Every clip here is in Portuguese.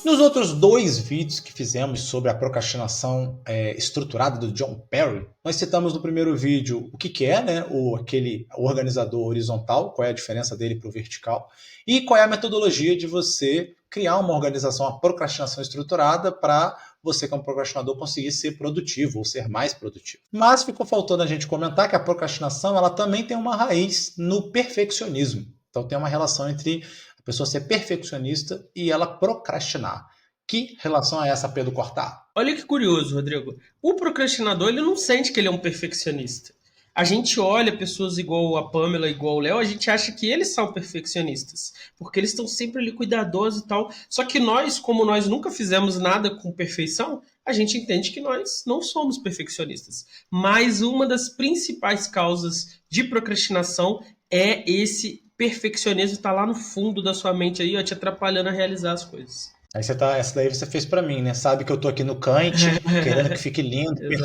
Nos outros dois vídeos que fizemos sobre a procrastinação estruturada do John Perry, nós citamos no primeiro vídeo o que é, né, aquele organizador horizontal, qual é a diferença dele para o vertical, e qual é a metodologia de você criar uma organização, uma procrastinação estruturada para você, como procrastinador, conseguir ser produtivo ou ser mais produtivo. Mas ficou faltando a gente comentar que a procrastinação ela também tem uma raiz no perfeccionismo. Então tem uma relação entre a pessoa ser perfeccionista e ela procrastinar. Que relação é essa, Pedro Cortar? Olha que curioso, Rodrigo. O procrastinador, ele não sente que ele é um perfeccionista. A gente olha pessoas igual a Pamela, igual o Léo, a gente acha que eles são perfeccionistas, porque eles estão sempre ali cuidadosos e tal. Só que nós, como nós nunca fizemos nada com perfeição, a gente entende que nós não somos perfeccionistas. Mas uma das principais causas de procrastinação é esse perfeccionismo que está lá no fundo da sua mente aí, ó, te atrapalhando a realizar as coisas. Aí essa daí você fez para mim, né? Sabe que eu tô aqui no Kant, querendo que fique lindo, perfeito,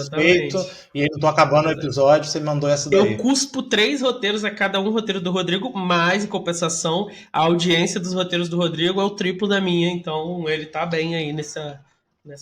Exatamente. e aí não tô acabando o Exatamente. episódio, você me mandou essa Eu daí. cuspo 3 roteiros a cada um roteiro do Rodrigo, mas em compensação, a audiência dos roteiros do Rodrigo é o triplo da minha, então ele tá bem aí nessa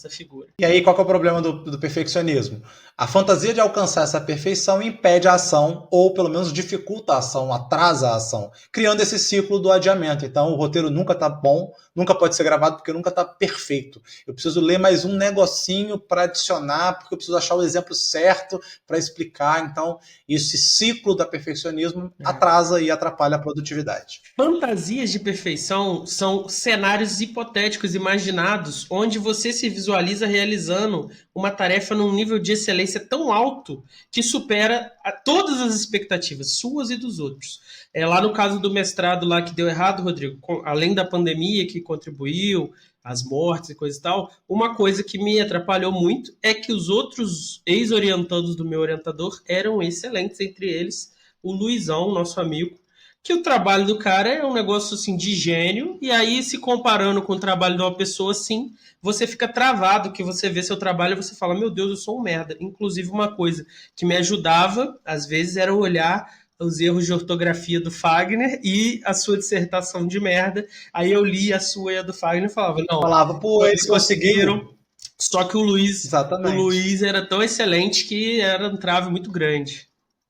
figura. E aí, qual que é o problema do perfeccionismo? A fantasia de alcançar essa perfeição impede a ação, ou pelo menos dificulta a ação, atrasa a ação, criando esse ciclo do adiamento. Então, o roteiro nunca está bom, nunca pode ser gravado porque nunca está perfeito. Eu preciso ler mais um negocinho para adicionar, porque eu preciso achar o exemplo certo para explicar. Então, esse ciclo do perfeccionismo atrasa e atrapalha a produtividade. Fantasias de perfeição são cenários hipotéticos imaginados onde você se visualiza realizando uma tarefa num nível de excelência tão alto que supera todas as expectativas suas e dos outros. Lá no caso do mestrado lá que deu errado, Rodrigo, além da pandemia que contribuiu, as mortes e coisa e tal, uma coisa que me atrapalhou muito é que os outros ex-orientandos do meu orientador eram excelentes, entre eles o Luizão, nosso amigo, que o trabalho do cara é um negócio assim de gênio, e aí se comparando com o trabalho de uma pessoa assim, você fica travado, que você vê seu trabalho e você fala, meu Deus, eu sou um merda. Inclusive uma coisa que me ajudava, às vezes, era olhar os erros de ortografia do Fagner e a sua dissertação de merda. Aí eu li a sua e a do Fagner e falava, não, Falava, pô, ele eles conseguiu. conseguiram. Só que o Exatamente. Luiz era tão excelente que era um trave muito grande.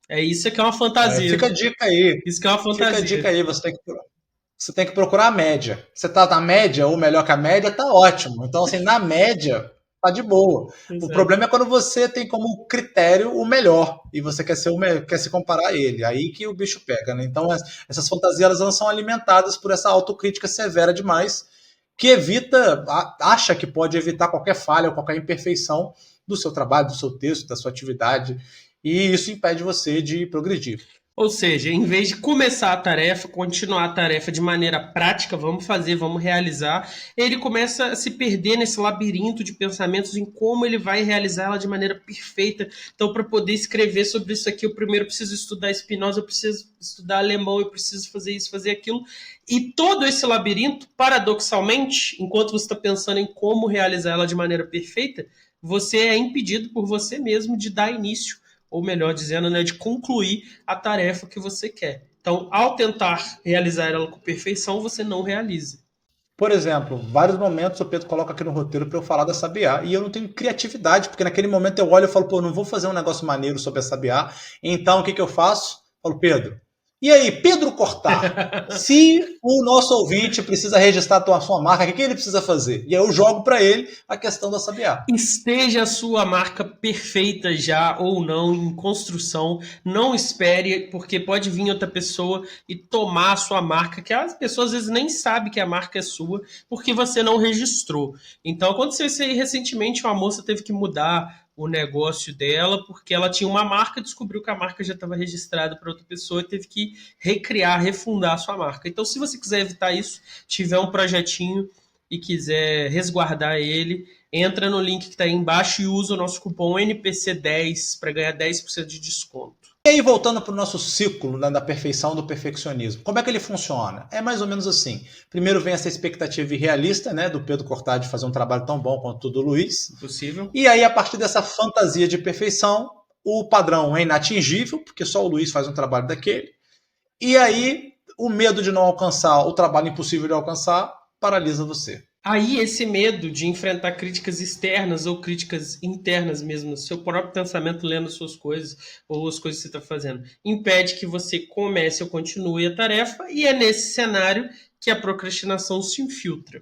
É isso que é uma fantasia. Fica a dica aí. Isso que é uma Fica a dica fantasia. aí, você tem que procurar a média. Você tá na média, ou melhor que a média, tá ótimo. Então, assim, na média, tá de boa. O Exato. problema é quando você tem como critério o melhor e você quer ser quer se comparar a ele. Aí que o bicho pega, né? Então, essas fantasias elas não são alimentadas por essa autocrítica severa demais, que acha que pode evitar qualquer falha ou qualquer imperfeição do seu trabalho, do seu texto, da sua atividade. E isso impede você de progredir. Ou seja, em vez de começar a tarefa, continuar a tarefa de maneira prática, vamos fazer, vamos realizar, ele começa a se perder nesse labirinto de pensamentos em como ele vai realizar ela de maneira perfeita. Então, para poder escrever sobre isso aqui, eu primeiro preciso estudar Spinoza, eu preciso estudar alemão, eu preciso fazer isso, fazer aquilo. E todo esse labirinto, paradoxalmente, enquanto você está pensando em como realizar ela de maneira perfeita, você é impedido por você mesmo de dar início, ou melhor dizendo, né, de concluir a tarefa que você quer. Então, ao tentar realizar ela com perfeição, você não realiza. Por exemplo, vários momentos o Pedro coloca aqui no roteiro para eu falar da Sabiá e eu não tenho criatividade, porque naquele momento eu olho e falo, pô, não vou fazer um negócio maneiro sobre a Sabiá. Então o que, que eu faço? Eu falo, Pedro, e aí, Pedro Cortar, se o nosso ouvinte precisa registrar a sua marca, o que ele precisa fazer? E aí eu jogo para ele a questão da Sabiá. Esteja a sua marca perfeita já ou não em construção, não espere, porque pode vir outra pessoa e tomar a sua marca, que as pessoas às vezes nem sabem que a marca é sua, porque você não registrou. Então aconteceu isso aí recentemente, uma moça teve que mudar o negócio dela, porque ela tinha uma marca, descobriu que a marca já estava registrada para outra pessoa e teve que recriar, refundar a sua marca. Então, se você quiser evitar isso, tiver um projetinho e quiser resguardar ele, entra no link que está aí embaixo e usa o nosso cupom NPC10 para ganhar 10% de desconto. E aí, voltando para o nosso ciclo, né, da perfeição do perfeccionismo, como é que ele funciona? É mais ou menos assim. Primeiro vem essa expectativa irrealista, né, do Pedro Cortá de fazer um trabalho tão bom quanto o do Luiz. Possível? E aí, a partir dessa fantasia de perfeição, o padrão é inatingível, porque só o Luiz faz um trabalho daquele. E aí, o medo de não alcançar o trabalho impossível de alcançar paralisa você. Aí esse medo de enfrentar críticas externas ou críticas internas mesmo, seu próprio pensamento lendo suas coisas ou as coisas que você está fazendo, impede que você comece ou continue a tarefa, e é nesse cenário que a procrastinação se infiltra.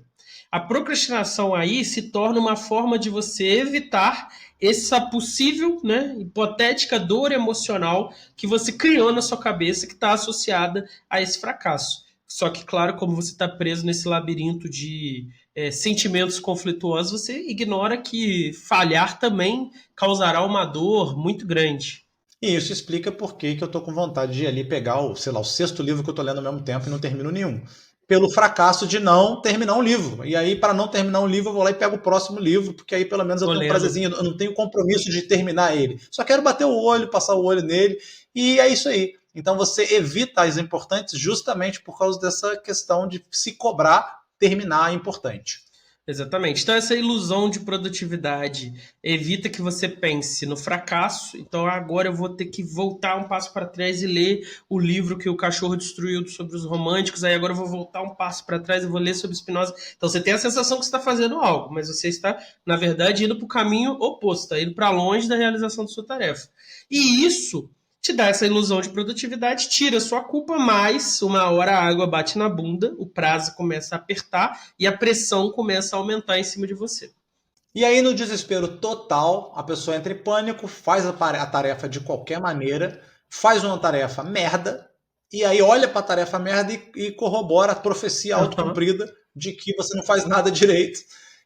A procrastinação aí se torna uma forma de você evitar essa possível, né, hipotética dor emocional que você criou na sua cabeça, que está associada a esse fracasso. Só que, claro, como você está preso nesse labirinto de sentimentos conflituosos, você ignora que falhar também causará uma dor muito grande. E isso explica por que que eu tô com vontade de ir ali pegar o, sei lá, o sexto livro que eu tô lendo ao mesmo tempo e não termino nenhum. Pelo fracasso de não terminar um livro. E aí, para não terminar um livro, eu vou lá e pego o próximo livro, porque aí pelo menos eu tenho um Polêmico. prazerzinho, eu não tenho compromisso de terminar ele. Só quero bater o olho, passar o olho nele, e é isso aí. Então você evita as importantes justamente por causa dessa questão de se cobrar terminar a importante. Exatamente. Então, essa ilusão de produtividade evita que você pense no fracasso. Então, agora eu vou ter que voltar um passo para trás e ler o livro que o cachorro destruiu sobre os românticos. Aí, agora eu vou voltar um passo para trás e vou ler sobre Spinoza. Então, você tem a sensação que você está fazendo algo, mas você está, na verdade, indo para o caminho oposto, está indo para longe da realização da sua tarefa. E isso te dá essa ilusão de produtividade, tira sua culpa, mas uma hora a água bate na bunda, o prazo começa a apertar e a pressão começa a aumentar em cima de você. E aí, no desespero total, a pessoa entra em pânico, faz a tarefa de qualquer maneira, faz uma tarefa merda, e aí olha para a tarefa merda e corrobora a profecia Uhum. autocumprida de que você não faz nada direito.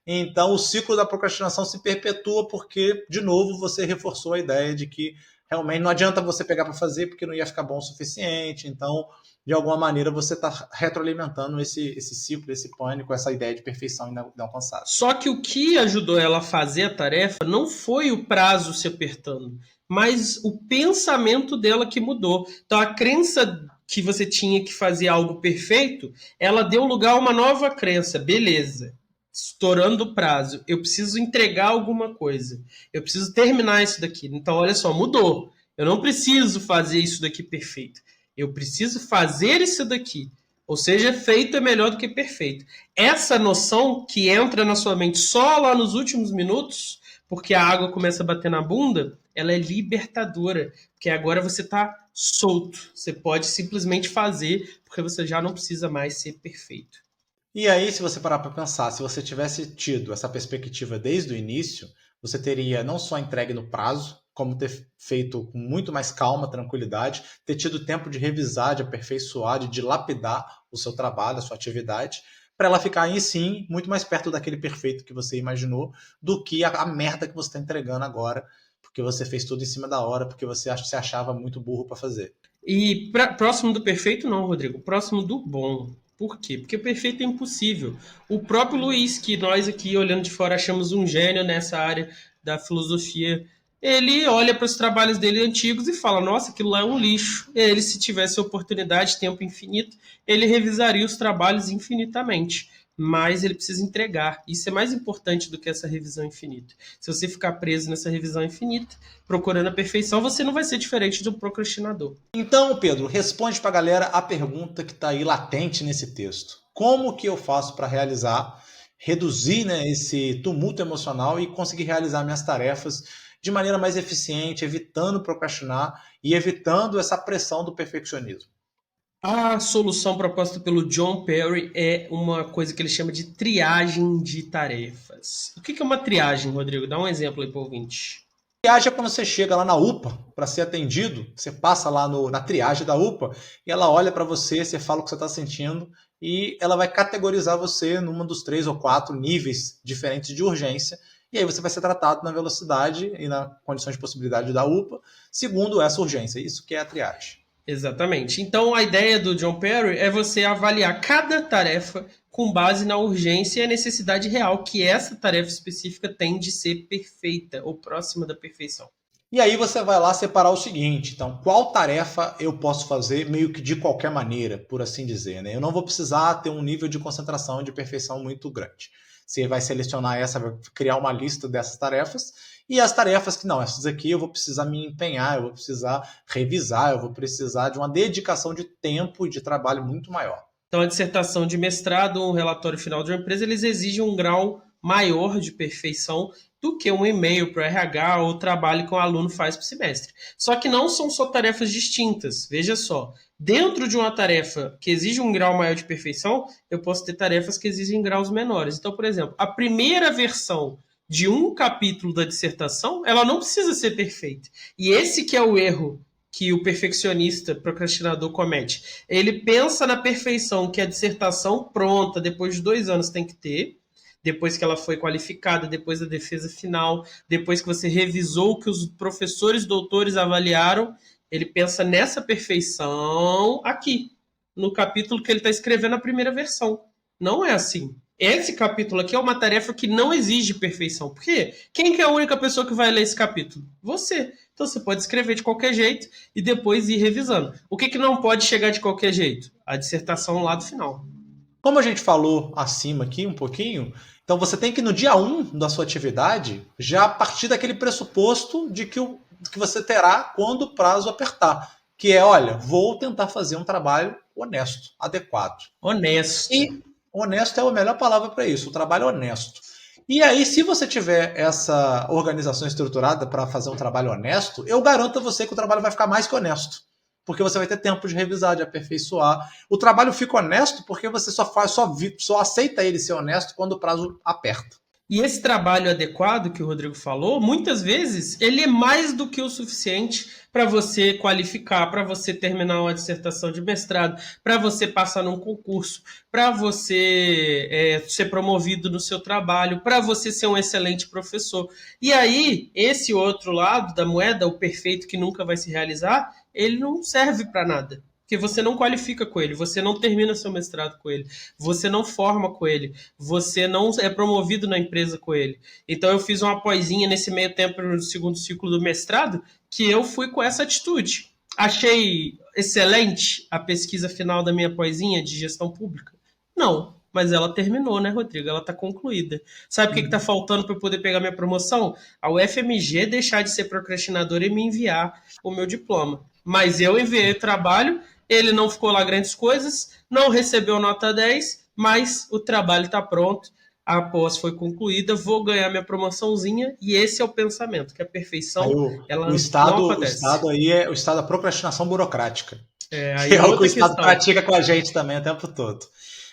Então, o ciclo da procrastinação se perpetua porque, de novo, você reforçou a ideia de que realmente não adianta você pegar para fazer porque não ia ficar bom o suficiente. Então, de alguma maneira, você está retroalimentando esse ciclo, esse pânico, essa ideia de perfeição inalcançável. Só que o que ajudou ela a fazer a tarefa não foi o prazo se apertando, mas o pensamento dela que mudou. Então, a crença que você tinha que fazer algo perfeito, ela deu lugar a uma nova crença. Beleza, estourando o prazo, eu preciso entregar alguma coisa, eu preciso terminar isso daqui. Então, olha só, mudou. Eu não preciso fazer isso daqui perfeito. Eu preciso fazer isso daqui. Ou seja, feito é melhor do que perfeito. Essa noção que entra na sua mente só lá nos últimos minutos, porque a água começa a bater na bunda, ela é libertadora, porque agora você está solto. Você pode simplesmente fazer, porque você já não precisa mais ser perfeito. E aí, se você parar para pensar, se você tivesse tido essa perspectiva desde o início, você teria não só entregue no prazo, como ter feito com muito mais calma, tranquilidade, ter tido tempo de revisar, de aperfeiçoar, de dilapidar o seu trabalho, a sua atividade, para ela ficar aí sim muito mais perto daquele perfeito que você imaginou, do que a merda que você está entregando agora, porque você fez tudo em cima da hora, porque você se achava muito burro para fazer. E próximo do perfeito, não, Rodrigo. Próximo do bom. Por quê? Porque perfeito é impossível. O próprio Luiz, que nós aqui olhando de fora achamos um gênio nessa área da filosofia, ele olha para os trabalhos dele antigos e fala: Nossa, aquilo lá é um lixo. Ele, se tivesse oportunidade, tempo infinito, ele revisaria os trabalhos infinitamente. Mas ele precisa entregar. Isso é mais importante do que essa revisão infinita. Se você ficar preso nessa revisão infinita, procurando a perfeição, você não vai ser diferente do procrastinador. Então, Pedro, responde para a galera a pergunta que está aí latente nesse texto. Como que eu faço para realizar, reduzir, né, esse tumulto emocional e conseguir realizar minhas tarefas de maneira mais eficiente, evitando procrastinar e evitando essa pressão do perfeccionismo? A solução proposta pelo John Perry é uma coisa que ele chama de triagem de tarefas. O que é uma triagem, Rodrigo? Dá um exemplo aí para o ouvinte. Triagem é quando você chega lá na UPA para ser atendido, você passa lá na triagem da UPA e ela olha para você, você fala o que você está sentindo e ela vai categorizar você num dos 3 ou 4 níveis diferentes de urgência. E aí você vai ser tratado na velocidade e na condição de possibilidade da UPA, segundo essa urgência. Isso que é a triagem. Exatamente. Então, a ideia do John Perry é você avaliar cada tarefa com base na urgência e a necessidade real que essa tarefa específica tem de ser perfeita ou próxima da perfeição. E aí você vai lá separar o seguinte, então, qual tarefa eu posso fazer meio que de qualquer maneira, por assim dizer, né? Eu não vou precisar ter um nível de concentração e de perfeição muito grande. Você vai selecionar essa, vai criar uma lista dessas tarefas, e as tarefas que não, essas aqui eu vou precisar me empenhar, eu vou precisar revisar, eu vou precisar de uma dedicação de tempo e de trabalho muito maior. Então, a dissertação de mestrado, um relatório final de uma empresa, eles exigem um grau maior de perfeição do que um e-mail para o RH ou o trabalho que o aluno faz por semestre. Só que não são só tarefas distintas. Veja só, dentro de uma tarefa que exige um grau maior de perfeição, eu posso ter tarefas que exigem graus menores. Então, por exemplo, a primeira versão de um capítulo da dissertação, ela não precisa ser perfeita. E esse que é o erro que o perfeccionista, procrastinador comete. Ele pensa na perfeição que a dissertação pronta, depois de 2 anos, tem que ter, depois que ela foi qualificada, depois da defesa final, depois que você revisou o que os professores doutores avaliaram, ele pensa nessa perfeição aqui, no capítulo que ele está escrevendo a primeira versão. Não é assim. Esse capítulo aqui é uma tarefa que não exige perfeição. Por quê? Quem que é a única pessoa que vai ler esse capítulo? Você. Então você pode escrever de qualquer jeito e depois ir revisando. O que não pode chegar de qualquer jeito? A dissertação lá do final. Como a gente falou acima aqui um pouquinho, então você tem que no dia 1 da sua atividade já partir daquele pressuposto de que você terá quando o prazo apertar. Que é, olha, vou tentar fazer um trabalho honesto, adequado. Honesto. E honesto é a melhor palavra para isso, o trabalho honesto. E aí, se você tiver essa organização estruturada para fazer um trabalho honesto, eu garanto a você que o trabalho vai ficar mais que honesto. Porque você vai ter tempo de revisar, de aperfeiçoar. O trabalho fica honesto porque você só aceita ele ser honesto quando o prazo aperta. E esse trabalho adequado que o Rodrigo falou, muitas vezes, ele é mais do que o suficiente para você qualificar, para você terminar uma dissertação de mestrado, para você passar num concurso, para você ser promovido no seu trabalho, para você ser um excelente professor. E aí, esse outro lado da moeda, o perfeito que nunca vai se realizar, ele não serve para nada. Porque você não qualifica com ele, você não termina seu mestrado com ele, você não forma com ele, você não é promovido na empresa com ele. Então eu fiz uma pós-inha nesse meio tempo no segundo ciclo do mestrado, que eu fui com essa atitude. Achei excelente a pesquisa final da minha pós-inha de gestão pública? Não, mas ela terminou, né, Rodrigo? Ela está concluída. Sabe o que está faltando para eu poder pegar minha promoção? A UFMG deixar de ser procrastinadora e me enviar o meu diploma. Mas eu enviei o trabalho, ele não ficou lá grandes coisas, não recebeu nota 10, mas o trabalho está pronto, a pós foi concluída, vou ganhar minha promoçãozinha, e esse é o pensamento, que a perfeição, ela não acontece. O estado aí é o estado da procrastinação burocrática. Aí que é o que o outra Estado questão. pratica com a gente também o tempo todo.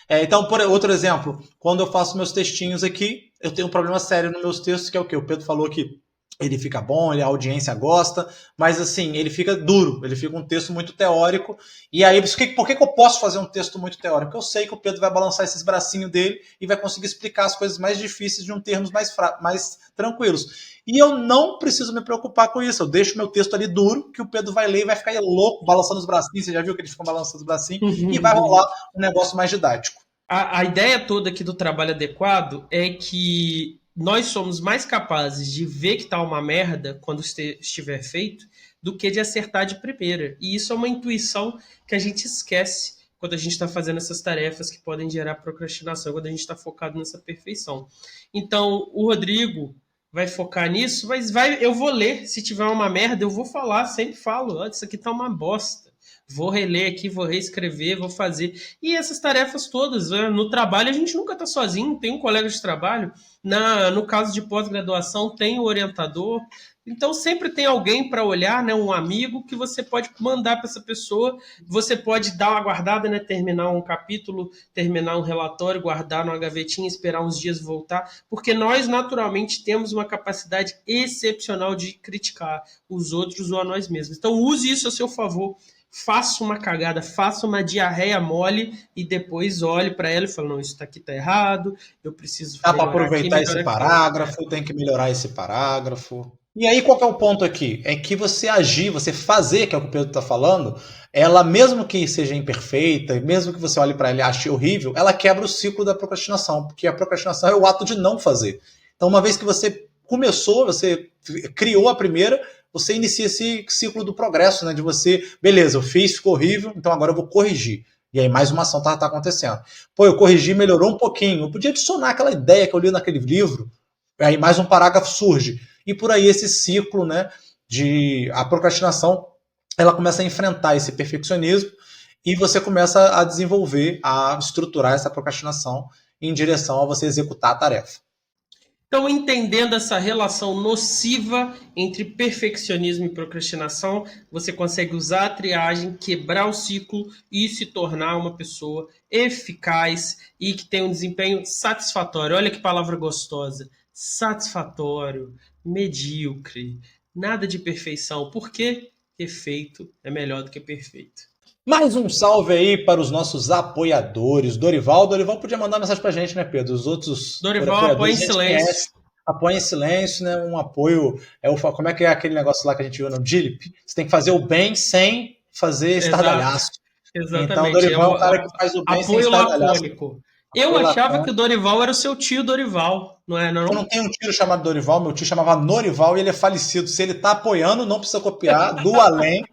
Então, por outro exemplo, quando eu faço meus textinhos aqui, eu tenho um problema sério nos meus textos, que é o quê? O Pedro falou que ele fica bom, a audiência gosta, mas assim, ele fica duro, ele fica um texto muito teórico. E aí, por que eu posso fazer um texto muito teórico? Porque eu sei que o Pedro vai balançar esses bracinhos dele e vai conseguir explicar as coisas mais difíceis de um termos mais tranquilos. E eu não preciso me preocupar com isso. Eu deixo meu texto ali duro, que o Pedro vai ler e vai ficar louco, balançando os bracinhos. Você já viu que eles ficam balançando os bracinhos? E vai rolar um negócio mais didático. A ideia toda aqui do trabalho adequado é que nós somos mais capazes de ver que tá uma merda quando estiver feito do que de acertar de primeira. E isso é uma intuição que a gente esquece quando a gente está fazendo essas tarefas que podem gerar procrastinação, quando a gente está focado nessa perfeição. Então, o Rodrigo vai focar nisso, mas eu vou ler. Se tiver uma merda, eu vou falar, sempre falo, isso aqui tá uma bosta. Vou reler aqui, vou reescrever, vou fazer. E essas tarefas todas, né? No trabalho a gente nunca está sozinho, tem um colega de trabalho. No caso de pós-graduação, tem o orientador. Então sempre tem alguém para olhar, né? Um amigo que você pode mandar para essa pessoa. Você pode dar uma guardada, né? Terminar um capítulo, terminar um relatório, guardar numa gavetinha, esperar uns dias voltar. Porque nós, naturalmente, temos uma capacidade excepcional de criticar os outros ou a nós mesmos. Então use isso a seu favor. Faça uma cagada, faça uma diarreia mole e depois olhe para ela e fale, não, isso aqui tá errado, eu preciso dá para aproveitar esse parágrafo, tem que melhorar esse parágrafo. E aí qual que é o ponto aqui? É que você agir, você fazer, que é o que o Pedro está falando, ela mesmo que seja imperfeita, mesmo que você olhe para ela e ache horrível, ela quebra o ciclo da procrastinação, porque a procrastinação é o ato de não fazer. Então uma vez que você começou, você criou a primeira, você inicia esse ciclo do progresso, né? De você, beleza, eu fiz, ficou horrível, então agora eu vou corrigir. E aí mais uma ação tá acontecendo. Pô, eu corrigi, melhorou um pouquinho. Eu podia adicionar aquela ideia que eu li naquele livro, aí mais um parágrafo surge. E por aí esse ciclo, né, a procrastinação, ela começa a enfrentar esse perfeccionismo e você começa a desenvolver, a estruturar essa procrastinação em direção a você executar a tarefa. Então, entendendo essa relação nociva entre perfeccionismo e procrastinação, você consegue usar a triagem, quebrar o ciclo e se tornar uma pessoa eficaz e que tem um desempenho satisfatório. Olha que palavra gostosa. Satisfatório, medíocre, nada de perfeição. Por quê? Perfeito é melhor do que perfeito. Mais um salve aí para os nossos apoiadores. Dorival podia mandar mensagem pra gente, né, Pedro? Os outros Dorival, apoia em apoiadores a gente silêncio. conhece. Apoia em silêncio, né? Um apoio. Como é que é aquele negócio lá que a gente viu no DILIP? Você tem que fazer o bem sem fazer Exato. estardalhaço. Então, o Exatamente. É Dorival é o um cara que faz o bem sem apoio estardalhaço. lacônico. Eu Apoio achava que lacônico. o Dorival era o seu tio Dorival, não é Eu não não? tenho um tio chamado Dorival, meu tio chamava Norival e ele é falecido. Se ele tá apoiando, não precisa copiar. Do além,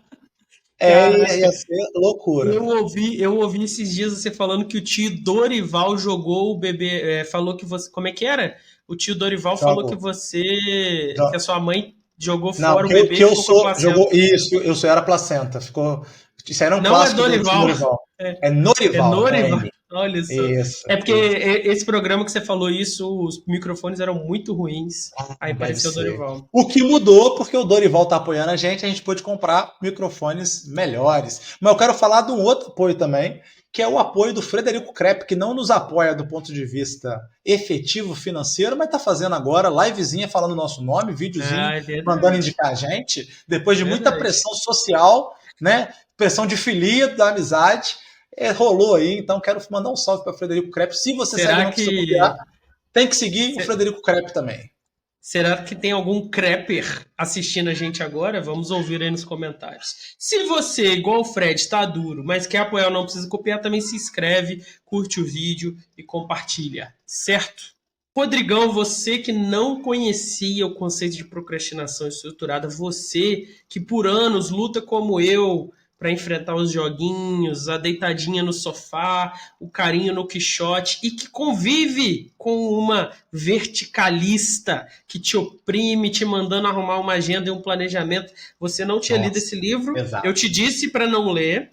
ia Caraca, ser loucura. eu ouvi esses dias você falando que o tio Dorival jogou o bebê, falou que você, como é que era? O tio Dorival falou que Jogo. que a sua mãe jogou Não, fora o bebê que e eu ficou com a sou. placenta. Jogou. Isso, eu sou era placenta. Ficou. Isso era um Não é clássico do time Dorival, Norival. é, É é Norival, com Norival. N. Olha só. Isso, É porque isso. esse programa que você falou isso, os microfones eram muito ruins. Aí Deve apareceu o ser. Dorival. O que mudou, porque o Dorival tá apoiando a gente pôde comprar microfones melhores. Mas eu quero falar de um outro apoio também, que é o apoio do Frederico Krepp, que não nos apoia do ponto de vista efetivo financeiro, mas tá fazendo agora livezinha falando o nosso nome, videozinho, Ah, é mandando verdade. indicar a gente, depois de muita Verdade. pressão social, né? Pressão de filia, da amizade. Rolou aí, então quero mandar um salve para Frederico Krepp. Se você segue Será não precisa copiar, que tem que seguir o se- Frederico Krepp também. será que tem algum crepper assistindo a gente agora? Vamos ouvir aí nos comentários. Se você, igual o Fred, está duro, mas quer apoiar ou não precisa copiar, também se inscreve, curte o vídeo e compartilha, certo? Rodrigão, você que não conhecia o conceito de procrastinação estruturada, você que por anos luta como eu para enfrentar os joguinhos, a deitadinha no sofá, o carinho no Quixote e que convive com uma verticalista que te oprime, te mandando arrumar uma agenda e um planejamento. Você não tinha lido Nossa, esse livro, eu exato. te disse para não ler.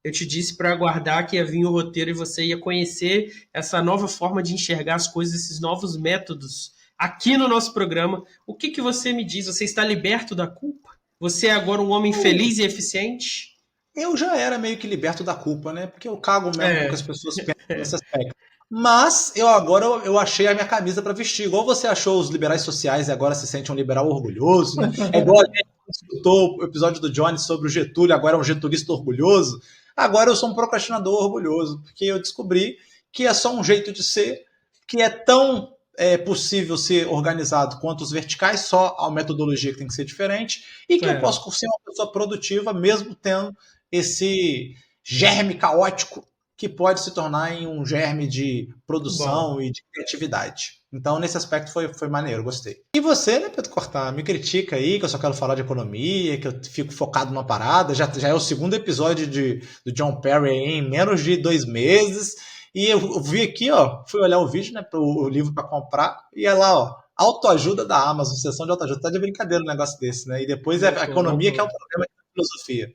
Eu te disse para aguardar que ia vir o roteiro e você ia conhecer essa nova forma de enxergar as coisas, esses novos métodos aqui no nosso programa. O que, que você me diz? Você está liberto da culpa? Você é agora um homem feliz e eficiente? Eu já era meio que liberto da culpa, né? Porque eu cago mesmo com o que as É, pessoas pensam nesse aspecto. Mas eu agora eu achei a minha camisa para vestir. Igual você achou os liberais sociais e agora se sente um liberal orgulhoso, né? É igual a gente escutou o episódio do Johnny sobre o Getúlio, agora é um getulista orgulhoso. Agora eu sou um procrastinador orgulhoso, porque eu descobri que é só um jeito de ser, que é tão possível ser organizado quanto os verticais, só a metodologia que tem que ser diferente, e que eu é, posso ser uma pessoa produtiva mesmo tendo esse germe caótico que pode se tornar em um germe de bom. produção e de criatividade. Então, nesse aspecto, foi maneiro, gostei. E você, né, Pedro Cortar, me critica aí, que eu só quero falar de economia, que eu fico focado numa parada. Já é o segundo episódio do John Perry em menos de 2 meses. E eu vi aqui, ó, fui olhar o vídeo, né, o livro para comprar, e é lá, ó, autoajuda da Amazon, sessão de autoajuda. Tá de brincadeira um negócio desse, né? E depois é Não a tô, não economia que é tô. o problema da filosofia.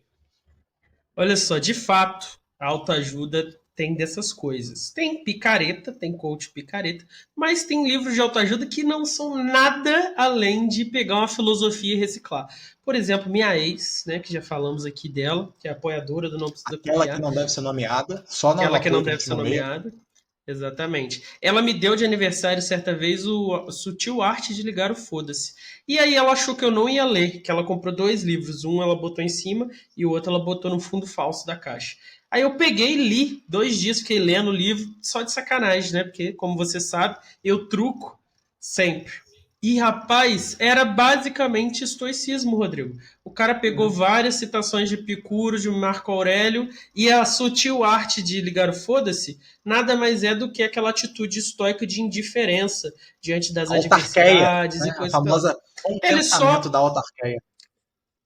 Olha só, de fato, a autoajuda tem dessas coisas. Tem picareta, tem coach picareta, mas tem livros de autoajuda que não são nada além de pegar uma filosofia e reciclar. Por exemplo, minha ex, né, que já falamos aqui dela, que é apoiadora do Não Precisa Aquela que Copiar, não deve ser nomeada, só no aquela que não apoio que a deve gente ser nomeia. nomeada. Exatamente. Ela me deu de aniversário certa vez o Sutil Arte de Ligar o Foda-se. E aí ela achou que eu não ia ler, que ela comprou 2 livros. Um ela botou em cima e o outro ela botou no fundo falso da caixa. Aí eu peguei e li, 2 dias fiquei lendo o livro, só de sacanagem, né? Porque, como você sabe, eu truco sempre. E, rapaz, era basicamente estoicismo, Rodrigo. O cara pegou várias citações de Epicuro, de Marco Aurélio, e a sutil arte de ligar o foda-se nada mais é do que aquela atitude estoica de indiferença diante das Autarqueia, adversidades né? e A coisa e tal. famosa Ele contentamento só, da autarqueia.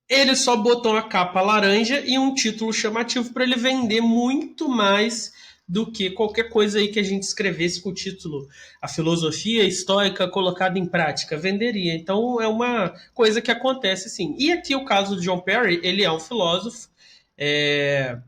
ele só botou uma capa laranja e um título chamativo para ele vender muito mais do que qualquer coisa aí que a gente escrevesse com o título A Filosofia Estoica Colocada em Prática. Venderia. Então é uma coisa que acontece assim. E aqui o caso do John Perry, ele é um filósofo, é,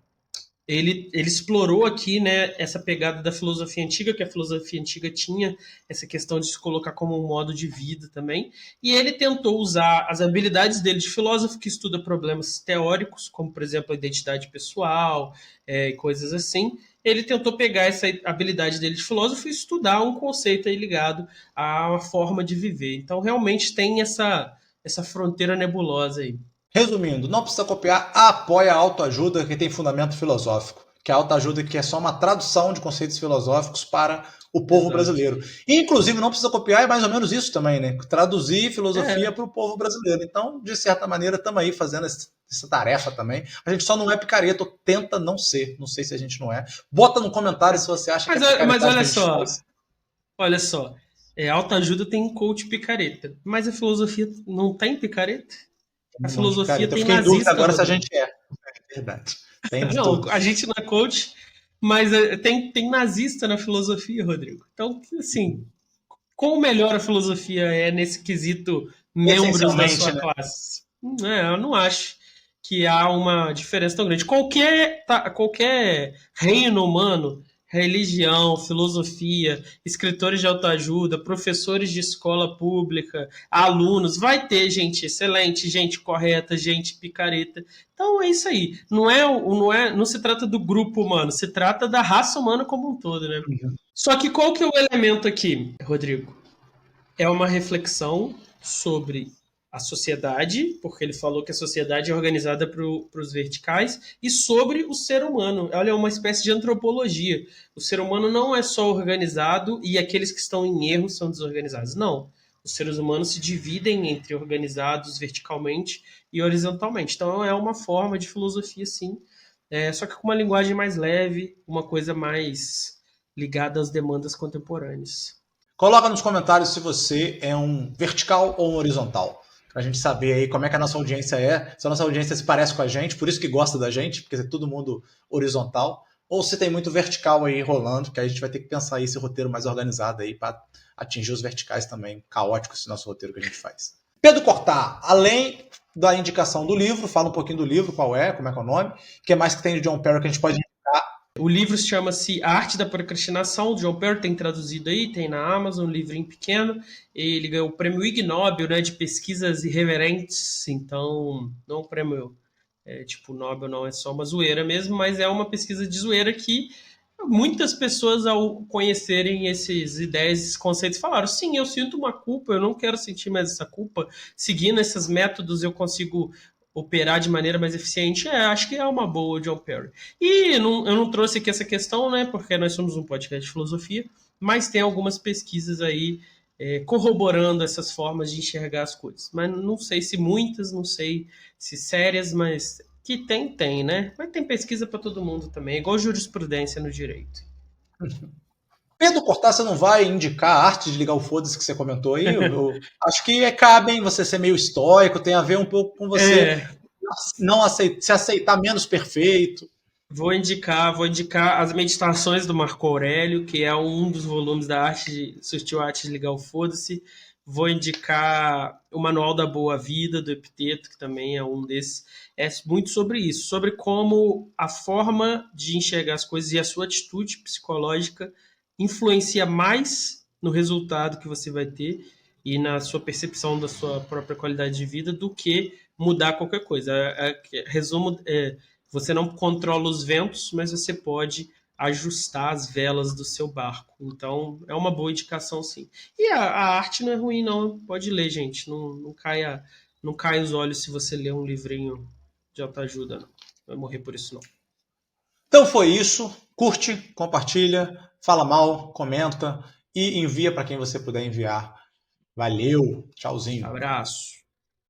ele explorou aqui, né, essa pegada da filosofia antiga, que a filosofia antiga tinha essa questão de se colocar como um modo de vida também, e ele tentou usar as habilidades dele de filósofo, que estuda problemas teóricos, como, por exemplo, a identidade pessoal, e coisas assim. Ele tentou pegar essa habilidade dele de filósofo e estudar um conceito aí ligado a uma forma de viver. Então, realmente tem essa fronteira nebulosa aí. Resumindo, não precisa copiar, apoia a autoajuda que tem fundamento filosófico, que é a autoajuda que é só uma tradução de conceitos filosóficos para o povo Exato. brasileiro. E, inclusive, não precisa copiar, é mais ou menos isso também, né? Traduzir filosofia É, para o povo brasileiro. Então, de certa maneira, estamos aí fazendo essa tarefa também. A gente só não é picareta, ou tenta não ser. Não sei se a gente não é. Bota no comentário se você acha que é mas picaretagem que olha a gente só, faz. olha só. Autoajuda tem coach picareta, mas a filosofia não tem picareta? A Um monte de filosofia picareta. Eu tem fiquei em dúvida nazista, agora se a Rodrigo. gente é. É verdade. Tem de Não, tudo. a gente não é coach, mas tem nazista na filosofia, Rodrigo. Então, assim, quão melhor a filosofia é nesse quesito membros da Essencialmente, sua né? classe? Eu não acho que há uma diferença tão grande. Qualquer reino humano, religião, filosofia, escritores de autoajuda, professores de escola pública, alunos, vai ter gente excelente, gente correta, gente picareta. Então é isso aí. Não se trata do grupo humano, se trata da raça humana como um todo, né? Só que qual que é o elemento aqui, Rodrigo? É uma reflexão sobre a sociedade, porque ele falou que a sociedade é organizada para os verticais, e sobre o ser humano. Olha, é uma espécie de antropologia. O ser humano não é só organizado e aqueles que estão em erro são desorganizados. Não. Os seres humanos se dividem entre organizados verticalmente e horizontalmente. Então é uma forma de filosofia, sim. Só que com uma linguagem mais leve, uma coisa mais ligada às demandas contemporâneas. Coloca nos comentários se você é um vertical ou um horizontal. Pra gente saber aí como é que a nossa audiência é. Se a nossa audiência se parece com a gente, por isso que gosta da gente, porque é todo mundo horizontal. Ou se tem muito vertical aí rolando, que a gente vai ter que pensar aí esse roteiro mais organizado aí para atingir os verticais também. Caótico esse nosso roteiro que a gente faz. Pedro Cortá, além da indicação do livro, fala um pouquinho do livro, qual é, como é que é o nome. O que mais que tem de John Perry que a gente pode indicar? O livro chama-se A Arte da Procrastinação, o John Perry tem traduzido aí, tem na Amazon, um livrinho pequeno. Ele ganhou o prêmio Ig Nobel, né, de pesquisas irreverentes, então não o prêmio tipo Nobel não é só uma zoeira mesmo, mas é uma pesquisa de zoeira que muitas pessoas ao conhecerem essas ideias, esses conceitos, falaram, sim, eu sinto uma culpa, eu não quero sentir mais essa culpa, seguindo esses métodos eu consigo operar de maneira mais eficiente. Acho que é uma boa, John Perry. E eu não trouxe aqui essa questão, né, porque nós somos um podcast de filosofia, mas tem algumas pesquisas aí corroborando essas formas de enxergar as coisas. Mas não sei se muitas, não sei se sérias, mas que tem, né? Mas tem pesquisa para todo mundo também, igual jurisprudência no direito. Pedro Cortá, você não vai indicar a arte de ligar o foda-se que você comentou aí? Eu acho que cabe em você ser meio estoico, tem a ver um pouco com você É, não aceitar, se aceitar menos perfeito. vou indicar as meditações do Marco Aurélio, que é um dos volumes da arte de Sutil Arte de Ligar o Foda-se. Vou indicar o Manual da Boa Vida, do Epiteto, que também é um desses. É muito sobre isso, sobre como a forma de enxergar as coisas e a sua atitude psicológica influencia mais no resultado que você vai ter e na sua percepção da sua própria qualidade de vida do que mudar qualquer coisa. Resumo, você não controla os ventos, mas você pode ajustar as velas do seu barco. Então, é uma boa indicação, sim. E a arte não é ruim, não. Pode ler, gente. Não cai os olhos se você ler um livrinho de autoajuda, não. Não vai morrer por isso, não. Então foi isso. Curte, compartilha, fala mal, comenta e envia para quem você puder enviar. Valeu, tchauzinho. Abraço.